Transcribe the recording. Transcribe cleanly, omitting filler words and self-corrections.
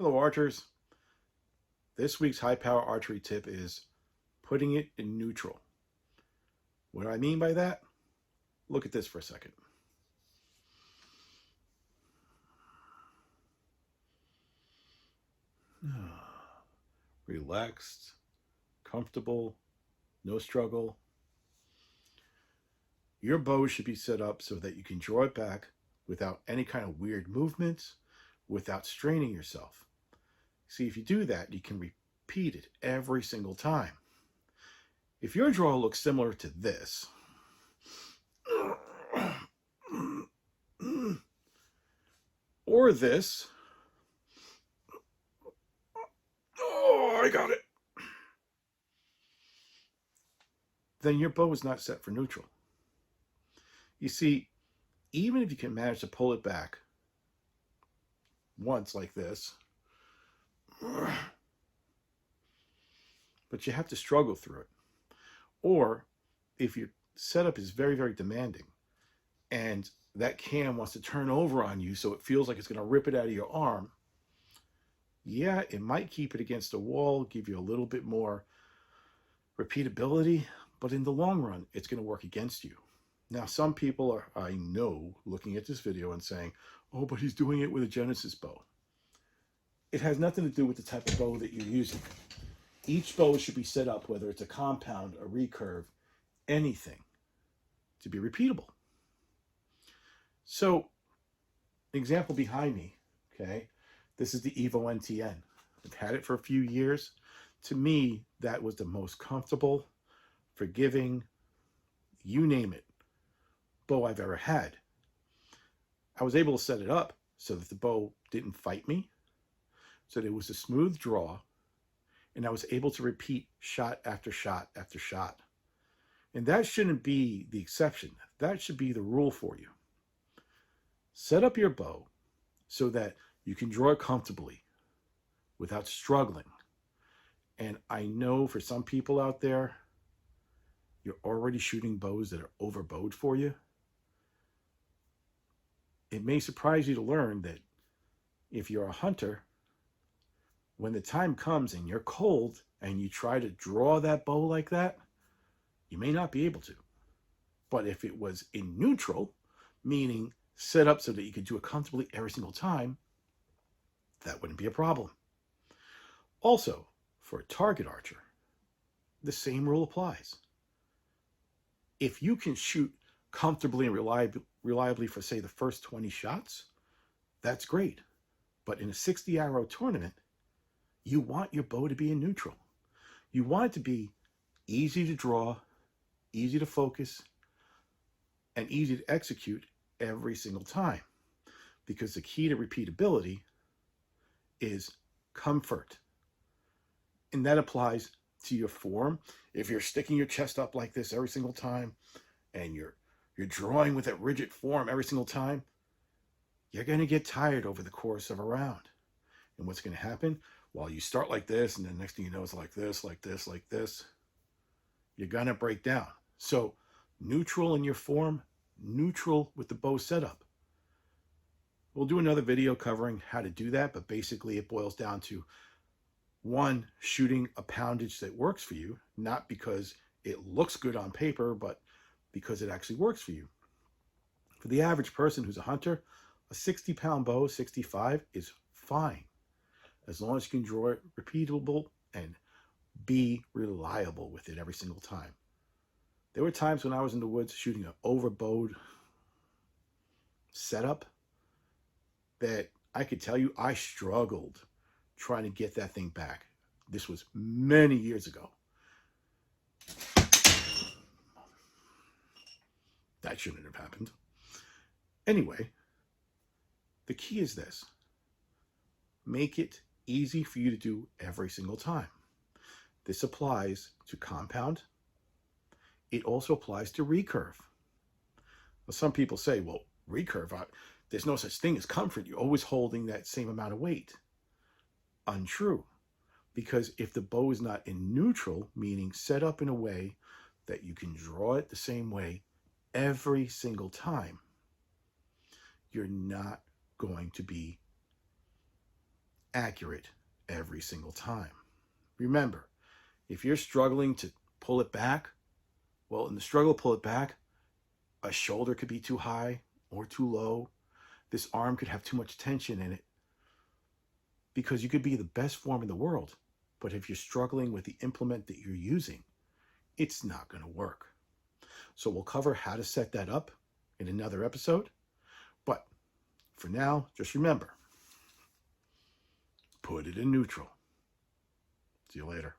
Hello, archers. This week's high power archery tip is putting it in neutral. What do I mean by that? Look at this for a second. Relaxed, comfortable, no struggle. Your bow should be set up so that you can draw it back without any kind of weird movements, without straining yourself. See, if you do that, you can repeat it every single time. If your draw looks similar to this, or this, oh, I got it, then your bow is not set for neutral. You see, even if you can manage to pull it back once like this, but you have to struggle through it. Or if your setup is very, very demanding and that cam wants to turn over on you so it feels like it's going to rip it out of your arm, yeah, it might keep it against a wall, give you a little bit more repeatability, but in the long run, it's going to work against you. Now, some people are, I know, looking at this video and saying, oh, but he's doing it with a Genesis bow. It has nothing to do with the type of bow that you're using. Each bow should be set up, whether it's a compound, a recurve, anything, to be repeatable. So, example behind me, okay, this is the Evo NTN. I've had it for a few years. To me, that was the most comfortable, forgiving, you name it, bow I've ever had. I was able to set it up so that the bow didn't fight me, so that it was a smooth draw, and I was able to repeat shot after shot after shot. And that shouldn't be the exception. That should be the rule for you. Set up your bow so that you can draw it comfortably without struggling. And I know for some people out there, you're already shooting bows that are overbowed for you. It may surprise you to learn that if you're a hunter, when the time comes and you're cold and you try to draw that bow like that, you may not be able to. But if it was in neutral, meaning set up so that you could do it comfortably every single time, that wouldn't be a problem. Also, for a target archer, the same rule applies. If you can shoot comfortably and reliably for, say, the first 20 shots, that's great. But in a 60-arrow tournament, you want your bow to be in neutral. You want it to be easy to draw, easy to focus, and easy to execute every single time. Because the key to repeatability is comfort. And that applies to your form. If you're sticking your chest up like this every single time, and you're drawing with that rigid form every single time, you're going to get tired over the course of a round. And what's going to happen? While you start like this, and then next thing you know, it's like this, like this, like this, you're going to break down. So neutral in your form, neutral with the bow setup. We'll do another video covering how to do that, but basically it boils down to, one, shooting a poundage that works for you, not because it looks good on paper, but because it actually works for you. For the average person who's a hunter, a 60-pound bow, 65, is fine, as long as you can draw it repeatable and be reliable with it every single time. There were times when I was in the woods shooting an overbowed setup that I could tell you I struggled trying to get that thing back. This was many years ago. That shouldn't have happened. Anyway, the key is this. Make it easy for you to do every single time. This applies to compound. It also applies to recurve. Well, some people say, well, recurve, there's no such thing as comfort. You're always holding that same amount of weight. Untrue. Because if the bow is not in neutral, meaning set up in a way that you can draw it the same way every single time, you're not going to be accurate every single time. Remember, if you're struggling to pull it back, well, in the struggle to pull it back, a shoulder could be too high or too low. This arm could have too much tension in it, because you could be the best form in the world, but if you're struggling with the implement that you're using, it's not going to work. So we'll cover how to set that up in another episode. But for now, just remember, put it in neutral. See you later.